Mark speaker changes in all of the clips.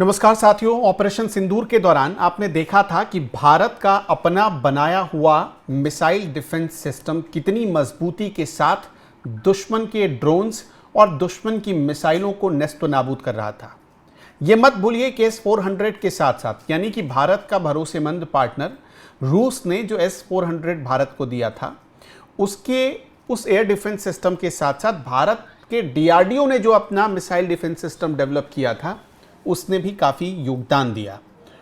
Speaker 1: नमस्कार साथियों, ऑपरेशन सिंदूर के दौरान आपने देखा था कि भारत का अपना बनाया हुआ मिसाइल डिफेंस सिस्टम कितनी मजबूती के साथ दुश्मन के ड्रोन्स और दुश्मन की मिसाइलों को नेस्त नाबूद कर रहा था। यह मत भूलिए कि S-400 के साथ साथ यानी कि भारत का भरोसेमंद पार्टनर रूस ने जो S-400 भारत को दिया था, उस एयर डिफेंस सिस्टम के साथ साथ भारत के DRDO ने जो अपना मिसाइल डिफेंस सिस्टम डेवलप किया था, उसने भी काफ़ी योगदान दिया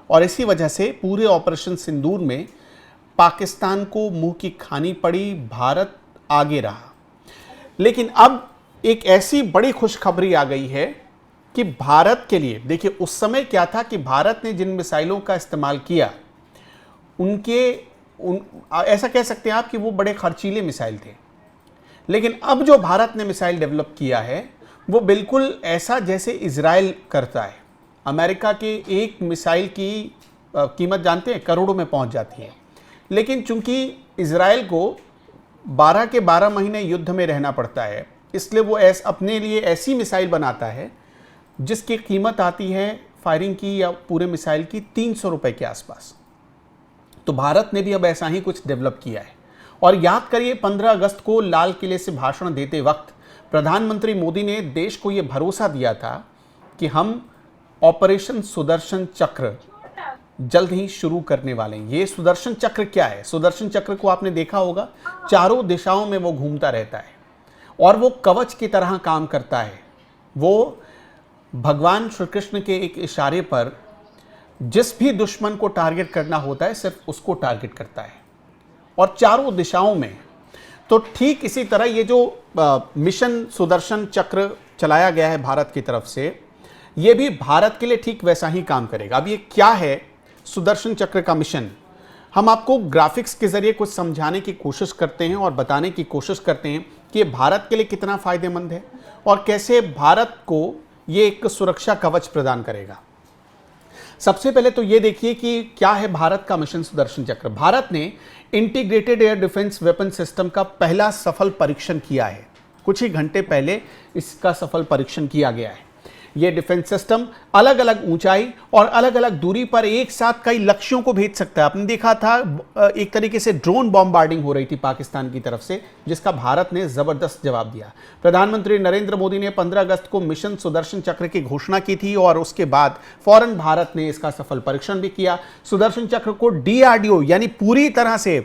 Speaker 1: और इसी वजह से पूरे ऑपरेशन सिंदूर में पाकिस्तान को मुंह की खानी पड़ी, भारत आगे रहा। लेकिन अब एक ऐसी बड़ी खुशखबरी आ गई है कि भारत के लिए, देखिए उस समय क्या था कि भारत ने जिन मिसाइलों का इस्तेमाल किया ऐसा कह सकते हैं आप कि वो बड़े खर्चीले मिसाइल थे। लेकिन अब जो भारत ने मिसाइल डेवलप किया है वो बिल्कुल ऐसा जैसे इजराइल करता है। अमेरिका के एक मिसाइल की कीमत जानते हैं, करोड़ों में पहुंच जाती है। लेकिन चूंकि इजराइल को 12 के 12 महीने युद्ध में रहना पड़ता है, इसलिए वो अपने लिए ऐसी मिसाइल बनाता है जिसकी कीमत आती है फायरिंग की या पूरे मिसाइल की 300 रुपए के आसपास। तो भारत ने भी अब ऐसा ही कुछ डेवलप किया है। और याद करिए 15 अगस्त को लाल किले से भाषण देते वक्त प्रधानमंत्री मोदी ने देश को यह भरोसा दिया था कि हम ऑपरेशन सुदर्शन चक्र जल्द ही शुरू करने वाले हैं। ये सुदर्शन चक्र क्या है? सुदर्शन चक्र को आपने देखा होगा, चारों दिशाओं में वो घूमता रहता है और वो कवच की तरह काम करता है। वो भगवान श्री कृष्ण के एक इशारे पर जिस भी दुश्मन को टारगेट करना होता है, सिर्फ उसको टारगेट करता है और चारों दिशाओं में। तो ठीक इसी तरह ये जो मिशन सुदर्शन चक्र चलाया गया है भारत की तरफ से, ये भी भारत के लिए ठीक वैसा ही काम करेगा। अब ये क्या है सुदर्शन चक्र का मिशन? हम आपको ग्राफिक्स के जरिए कुछ समझाने की कोशिश करते हैं और बताने की कोशिश करते हैं कि भारत के लिए कितना फायदेमंद है और कैसे भारत को ये एक सुरक्षा कवच प्रदान करेगा। सबसे पहले तो ये देखिए कि क्या है भारत का मिशन सुदर्शन चक्र। भारत ने integrated air defence weapon system का पहला सफल परीक्षण किया है। कुछ ही घंटे पहले इसका सफल परीक्षण किया गया है। यह डिफेंस सिस्टम अलग अलग ऊंचाई और अलग अलग दूरी पर एक साथ कई लक्ष्यों को भेज सकता है। आपने देखा था एक तरीके से ड्रोन बॉम्बार्डिंग हो रही थी पाकिस्तान की तरफ से, जिसका भारत ने जबरदस्त जवाब दिया। प्रधानमंत्री नरेंद्र मोदी ने 15 अगस्त को मिशन सुदर्शन चक्र की घोषणा की थी और उसके बाद फौरन भारत ने इसका सफल परीक्षण भी किया। सुदर्शन चक्र को DRDO यानी पूरी तरह से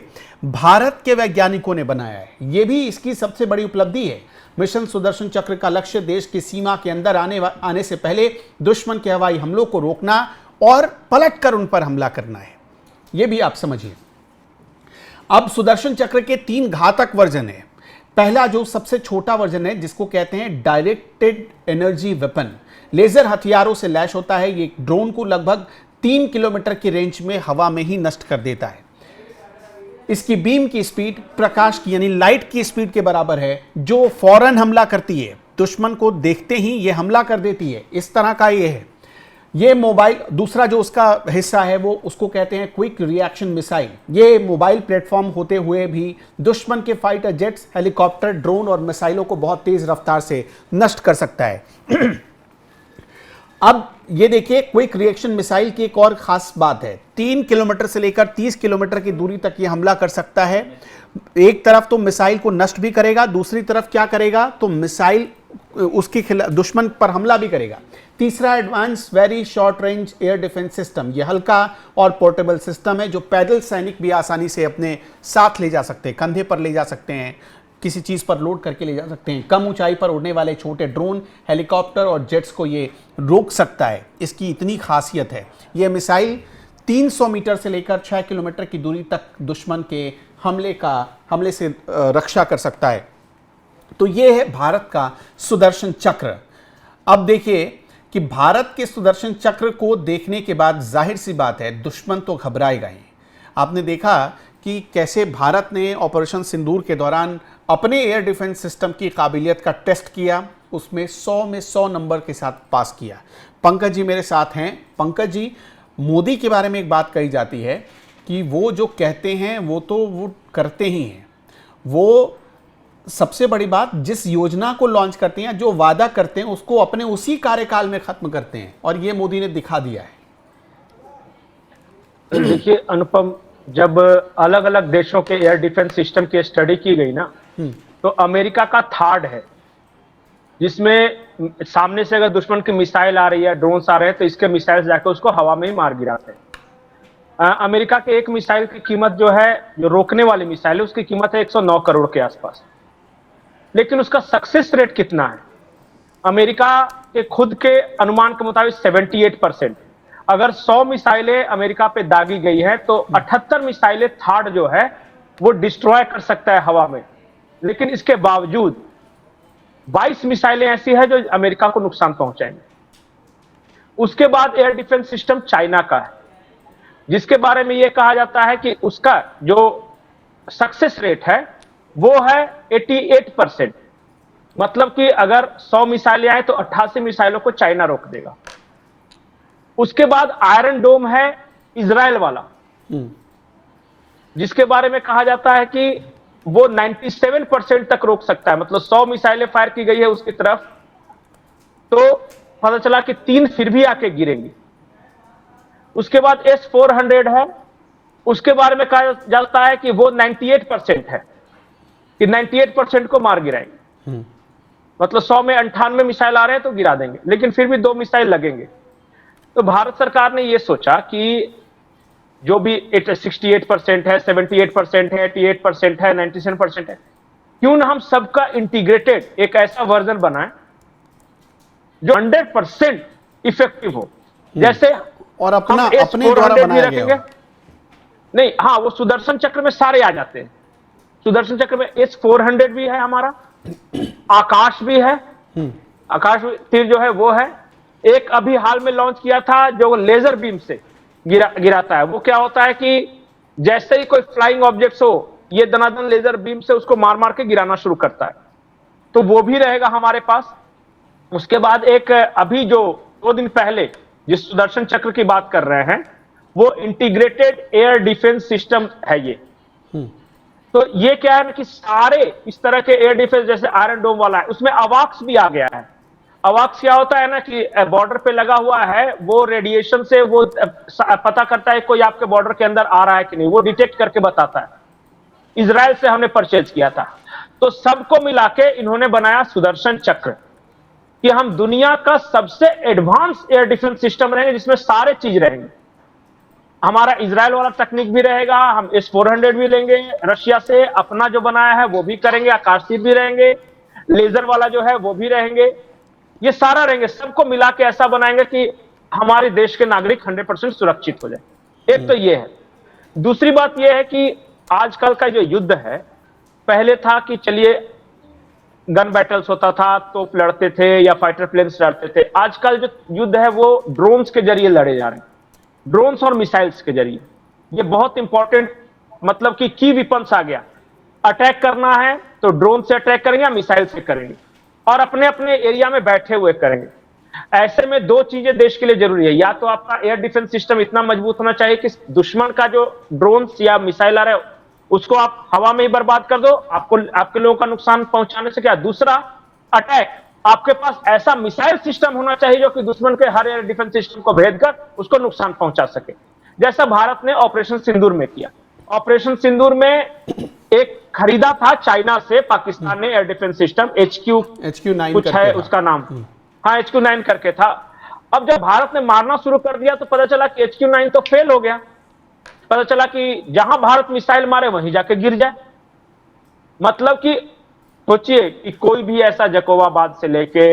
Speaker 1: भारत के वैज्ञानिकों ने बनाया है। यह भी इसकी सबसे बड़ी उपलब्धि है। मिशन सुदर्शन चक्र का लक्ष्य देश की सीमा के अंदर आने से पहले दुश्मन के हवाई हमलों को रोकना और पलटकर उन पर हमला करना है। यह भी आप समझिए। अब सुदर्शन चक्र के 3 घातक वर्जन है। पहला जो सबसे छोटा वर्जन है, जिसको कहते हैं डायरेक्टेड एनर्जी वेपन, लेजर हथियारों से लैस होता है। ये ड्रोन को लगभग 3 किलोमीटर की रेंज में हवा में ही नष्ट कर देता है। इसकी बीम की स्पीड प्रकाश की यानी लाइट की स्पीड के बराबर है, जो फौरन हमला करती है। दुश्मन को देखते ही ये हमला कर देती है। इस तरह का ये है। ये मोबाइल, दूसरा जो उसका हिस्सा है वो उसको कहते हैं क्विक रिएक्शन मिसाइल। ये मोबाइल प्लेटफॉर्म होते हुए भी दुश्मन के फाइटर जेट्स, हेलीकॉप्टर, ड्रोन और मिसाइलों को बहुत तेज रफ्तार से नष्ट कर सकता है। अब ये देखिए, क्विक रिएक्शन मिसाइल की एक और खास बात है। 3 किलोमीटर से लेकर 30 किलोमीटर की दूरी तक ये हमला कर सकता है। एक तरफ तो मिसाइल को नष्ट भी करेगा, दूसरी तरफ क्या करेगा तो मिसाइल उसके खिलाफ दुश्मन पर हमला भी करेगा। तीसरा, advance very short range air defence system. यह हल्का और पोर्टेबल सिस्टम है जो पैदल सैनिक भी आसानी से अपने साथ ले जा सकते हैं, कंधे पर ले जा सकते हैं, किसी चीज पर लोड करके ले जा सकते हैं। कम ऊंचाई पर उड़ने वाले छोटे ड्रोन, हेलीकॉप्टर और जेट्स को ये रोक सकता है। इसकी इतनी खासियत है। यह मिसाइल 300 मीटर से लेकर 6 किलोमीटर की दूरी तक दुश्मन के हमले से रक्षा कर सकता है। तो यह है भारत का सुदर्शन चक्र। अब देखिए कि भारत के सुदर्शन चक्र को देखने के बाद जाहिर सी बात है दुश्मन तो घबराएगा ही। आपने देखा कि कैसे भारत ने ऑपरेशन सिंदूर के दौरान अपने एयर डिफेंस सिस्टम की काबिलियत का टेस्ट किया, उसमें 100 में 100 नंबर के साथ पास किया। पंकज जी मेरे साथ हैं। पंकज जी, मोदी के बारे में एक बात कही जाती है कि वो जो कहते हैं वो तो वो करते ही हैं। वो सबसे बड़ी बात, जिस योजना को लॉन्च करते हैं, जो वादा करते हैं, उसको अपने उसी कार्यकाल में खत्म करते हैं, और ये मोदी ने दिखा दिया है।
Speaker 2: देखिए अनुपम, जब अलग अलग देशों के एयर डिफेंस सिस्टम की स्टडी की गई ना, तो अमेरिका का थर्ड है, जिसमें सामने से अगर दुश्मन की मिसाइल आ रही है, ड्रोन्स आ रहे हैं, तो इसके मिसाइल जाकर उसको हवा में ही मार गिराते हैं। अमेरिका के एक मिसाइल की कीमत जो है, जो रोकने वाली मिसाइल है, उसकी कीमत है 109 करोड़ के आसपास। लेकिन उसका सक्सेस रेट कितना है? अमेरिका के खुद के अनुमान के मुताबिक 78%। अगर 100 मिसाइलें अमेरिका पे दागी गई हैं, तो 78 मिसाइलें थर्ड जो है वो डिस्ट्रॉय कर सकता है हवा में। लेकिन इसके बावजूद 22 मिसाइलें ऐसी हैं जो अमेरिका को नुकसान पहुंचाएंगे। उसके बाद एयर डिफेंस सिस्टम चाइना का है, जिसके बारे में यह कहा जाता है कि उसका जो सक्सेस रेट है वो है 88%। मतलब कि अगर 100 मिसाइलें आए तो 88 मिसाइलों को चाइना रोक देगा। उसके बाद आयरन डोम है इजराइल वाला, जिसके बारे में कहा जाता है कि वो 97% तक रोक सकता है। मतलब 100 मिसाइलें फायर की गई है उसकी तरफ, तो पता चला कि 3 फिर भी आके गिरेंगी। उसके बाद S-400 है, उसके बारे में कहा जाता है कि वो 98% है, कि 98% को मार गिराएंगे। मतलब 100 में 98 मिसाइल आ रहे हैं तो गिरा देंगे, लेकिन फिर भी 2 मिसाइल लगेंगे। तो भारत सरकार ने यह सोचा कि जो भी 68% है, 78% है, 88% है, 97% है, क्यों ना हम सबका इंटीग्रेटेड एक ऐसा वर्जन बनाएं जो 100% इफेक्टिव हो। जैसे
Speaker 1: और अपने द्वारा बनाया गया हो।
Speaker 2: नहीं, हाँ, वो सुदर्शन चक्र में सारे आ जाते हैं। सुदर्शन चक्र में S-400 भी है हमारा, आकाश भी है, आकाश तीर जो है वो है। एक अभी हाल में लॉन्च किया था जो लेजर बीम से गिराता है। वो क्या होता है कि जैसे ही कोई फ्लाइंग ऑब्जेक्ट्स हो, ये दनादन लेजर बीम से उसको मार मार के गिराना शुरू करता है। तो वो भी रहेगा हमारे पास। उसके बाद एक अभी जो 2 दिन पहले जिस सुदर्शन चक्र की बात कर रहे हैं, वो इंटीग्रेटेड एयर डिफेंस सिस्टम है ये। तो ये क्या है ना कि सारे इस तरह के एयर डिफेंस, जैसे आयरन डोम वाला है, उसमें अवाक्स भी आ गया है। अवाक्स क्या होता है ना कि बॉर्डर पे लगा हुआ है, वो रेडिएशन से वो पता करता है कोई आपके बॉर्डर के अंदर आ रहा है कि नहीं, वो डिटेक्ट करके बताता है। इजराइल से हमने परचेज किया था। तो सबको मिला के इन्होंने बनाया सुदर्शन चक्र, कि हम दुनिया का सबसे एडवांस एयर डिफेंस सिस्टम रहेंगे, जिसमें सारे चीज रहेंगे। हमारा इजराइल वाला टेक्निक भी रहेगा, हम S-400 भी लेंगे रशिया से, अपना जो बनाया है वो भी करेंगे, आकाशीय भी रहेंगे, लेजर वाला जो है वो भी रहेंगे, ये सारा रहेंगे। सबको मिला के ऐसा बनाएंगे कि हमारे देश के नागरिक 100% सुरक्षित हो जाए। एक तो ये है। दूसरी बात ये है कि आजकल का जो युद्ध है, पहले था कि चलिए गन बैटल्स होता था, तोप लड़ते थे या फाइटर प्लेन्स लड़ते थे। आजकल जो युद्ध है वो ड्रोन्स के जरिए लड़े जा रहे हैं, ड्रोन्स और मिसाइल्स के जरिए। ये बहुत इंपॉर्टेंट, मतलब कि की वेपन्स आ गया। अटैक करना है तो ड्रोन से अटैक करेंगे या मिसाइल से करेंगे, और अपने अपने एरिया में बैठे हुए करेंगे। ऐसे में 2 चीजें देश के लिए जरूरी है। या तो आपका एयर डिफेंस सिस्टम इतना मजबूत होना चाहिए कि दुश्मन का जो ड्रोन या मिसाइल आ रहा है उसको आप हवा में ही बर्बाद कर दो, आपको आपके लोगों का नुकसान पहुंचाने से क्या। दूसरा, अटैक, आपके पास ऐसा मिसाइल सिस्टम होना चाहिए जो कि दुश्मन के हर एयर डिफेंस सिस्टम को भेद कर उसको नुकसान पहुंचा सके, जैसा भारत ने ऑपरेशन सिंदूर में किया। ऑपरेशन सिंदूर में एक खरीदा था चाइना से पाकिस्तान ने एयर डिफेंस सिस्टम, HQ9 कुछ है उसका नाम, हाँ HQ9 करके था। अब जब भारत ने मारना शुरू कर दिया तो पता चला कि HQ9 तो फेल हो गया। पता चला कि जहां भारत मिसाइल मारे वहीं जाके गिर जाए। मतलब कि सोचिए कि कोई भी ऐसा जकोबाबाद से लेके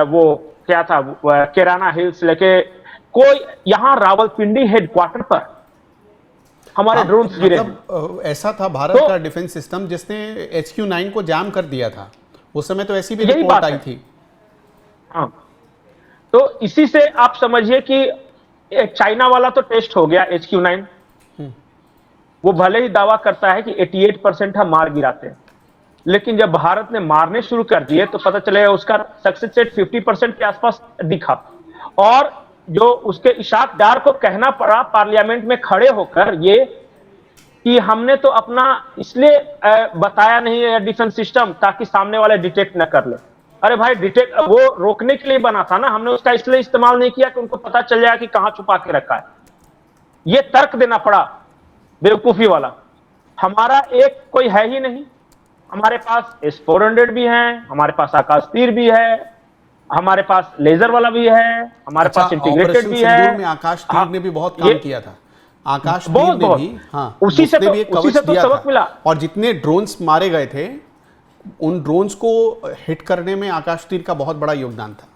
Speaker 2: वो क्या था केराना हिल्स लेके कोई यहां रावलपिंडी हेडक्वार्टर पर हमारे ड्रोन्स गिरे।
Speaker 1: मतलब ऐसा था भारत का डिफेंस सिस्टम जिसने HQ9 को जाम कर दिया था। उस समय तो ऐसी भी रिपोर्ट आई थी।
Speaker 2: हाँ, तो इसी से आप समझिए कि चाइना वाला तो टेस्ट हो गया HQ9। वो भले ही दावा करता है कि 88% हम मार गिराते हैं, लेकिन जब भारत ने मारने शुरू कर दिए तो पता चले उसका सक्सेस रेट 50% के आसपास दिखा। और जो उसके इशाक डार को कहना पड़ा पार्लियामेंट में खड़े होकर ये कि हमने तो अपना इसलिए बताया नहीं है डिफेंस सिस्टम ताकि सामने वाले डिटेक्ट न कर ले। अरे भाई, डिटेक्ट वो रोकने के लिए बना था ना, हमने उसका इसलिए इस्तेमाल नहीं किया कि उनको पता चल जाए कि कहां छुपा के रखा है। ये तर्क देना पड़ा बेवकूफी वाला। हमारा एक कोई है ही नहीं। हमारे पास S-400 भी है, हमारे पास आकाश तीर भी है, हमारे पास लेजर वाला भी है, हमारे पास इंटीग्रेटेड
Speaker 1: ऑपरेशन
Speaker 2: भी है।
Speaker 1: सिंदूर में आकाश तीर ने भी बहुत काम किया था। आकाश तीर
Speaker 2: बहुत
Speaker 1: ने
Speaker 2: बहुत
Speaker 1: भी, हाँ,
Speaker 2: उसी से
Speaker 1: उसने
Speaker 2: तो
Speaker 1: भी एक
Speaker 2: उसी
Speaker 1: कवच
Speaker 2: से तो
Speaker 1: दिया
Speaker 2: सबक
Speaker 1: था।
Speaker 2: मिला।
Speaker 1: और जितने ड्रोन्स मारे गए थे, उन ड्रोन्स को हिट करने में आकाश तीर का बहुत बड़ा योगदान था।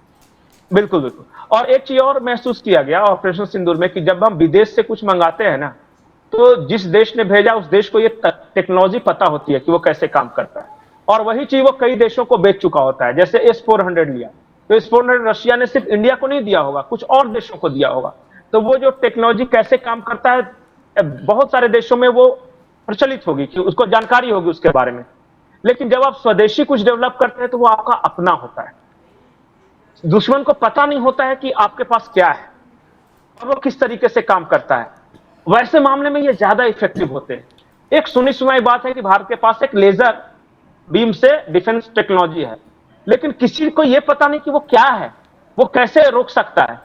Speaker 2: बिल्कुल बिल्कुल। और एक चीज और महसूस किया गया ऑपरेशन सिंदूर में कि जब हम विदेश से कुछ मंगाते हैं ना, तो जिस देश ने भेजा उस देश को ये टेक्नोलॉजी पता होती है कि वो कैसे काम करता है, और वही चीज वो कई देशों को बेच चुका होता है। जैसे S-400 लिया, तो S-400 रशिया ने सिर्फ इंडिया को नहीं दिया होगा, कुछ और देशों को दिया होगा। तो वो जो टेक्नोलॉजी कैसे काम करता है बहुत सारे देशों में वो प्रचलित होगी, कि उसको जानकारी होगी उसके बारे में। लेकिन जब आप स्वदेशी कुछ डेवलप करते हैं तो वो आपका अपना होता है। दुश्मन को पता नहीं होता है कि आपके पास क्या है और वो किस तरीके से काम करता है। वैसे मामले में ये ज्यादा इफेक्टिव होते हैं। एक सुनी सुनाई बात है कि भारत के पास एक लेजर बीम से डिफेंस टेक्नोलॉजी है, लेकिन किसी को यह पता नहीं कि वो क्या है, वो कैसे रोक सकता है।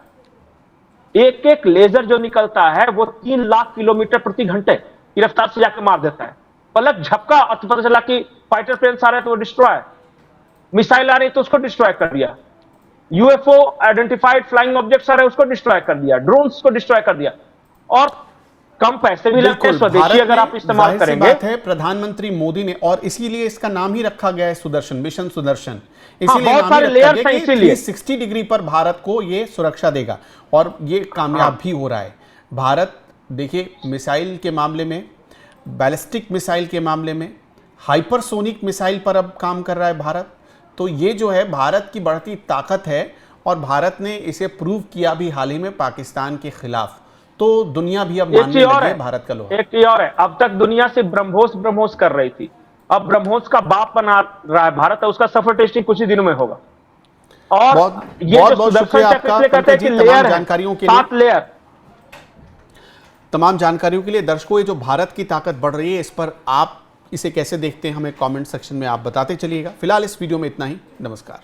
Speaker 2: एक एक लेजर जो निकलता है वो 3 लाख किलोमीटर प्रति घंटे की रफ्तार से जाकर मार देता है। पलक झपका और पता चला कि फाइटर प्लेन आ रहे हैं तो वो डिस्ट्रॉय, मिसाइल आ रही तो उसको डिस्ट्रॉय कर दिया, यूएफओ आइडेंटिफाइड फ्लाइंग ऑब्जेक्ट्स आ रहे उसको डिस्ट्रॉय कर दिया, ड्रोन्स को डिस्ट्रॉय कर दिया। और कम पैसे भी लगते हैं, स्वदेशी अगर आप इस्तेमाल करेंगे।
Speaker 1: बात है, प्रधानमंत्री मोदी ने, और इसीलिए इसका नाम ही रखा गया है सुदर्शन, मिशन सुदर्शन। इसीलिए
Speaker 2: बहुत सारे लेयर्स हैं, इसीलिए
Speaker 1: 360 डिग्री पर भारत को ये सुरक्षा देगा, और ये कामयाब भी हो रहा है। भारत देखिए, मिसाइल के मामले में, बैलिस्टिक मिसाइल के मामले में, हाइपरसोनिक मिसाइल पर अब काम कर रहा है भारत। तो ये जो है भारत की बढ़ती ताकत है, और भारत ने इसे प्रूव किया भी हाल ही में पाकिस्तान के खिलाफ। तो दुनिया भी अब मानने लगी है भारत का लोहा।
Speaker 2: एक चीज और है, अब तक दुनिया से ब्रह्मोस कर रही थी, अब ब्रह्मोस का बाप बना रहा है भारत, उसका सफर टेस्टिंग कुछ ही दिनों में होगा। और ये जो सुदर्शन चक्र कहते हैं कि लेयर है, 7 लेयर।
Speaker 1: तमाम जानकारियों के लिए दर्शकों, ये जो भारत की ताकत बढ़ रही है, इस पर आप इसे कैसे देखते हैं, हमें कमेंट सेक्शन में आप बताते चलिएगा। फिलहाल इस वीडियो में इतना ही। नमस्कार।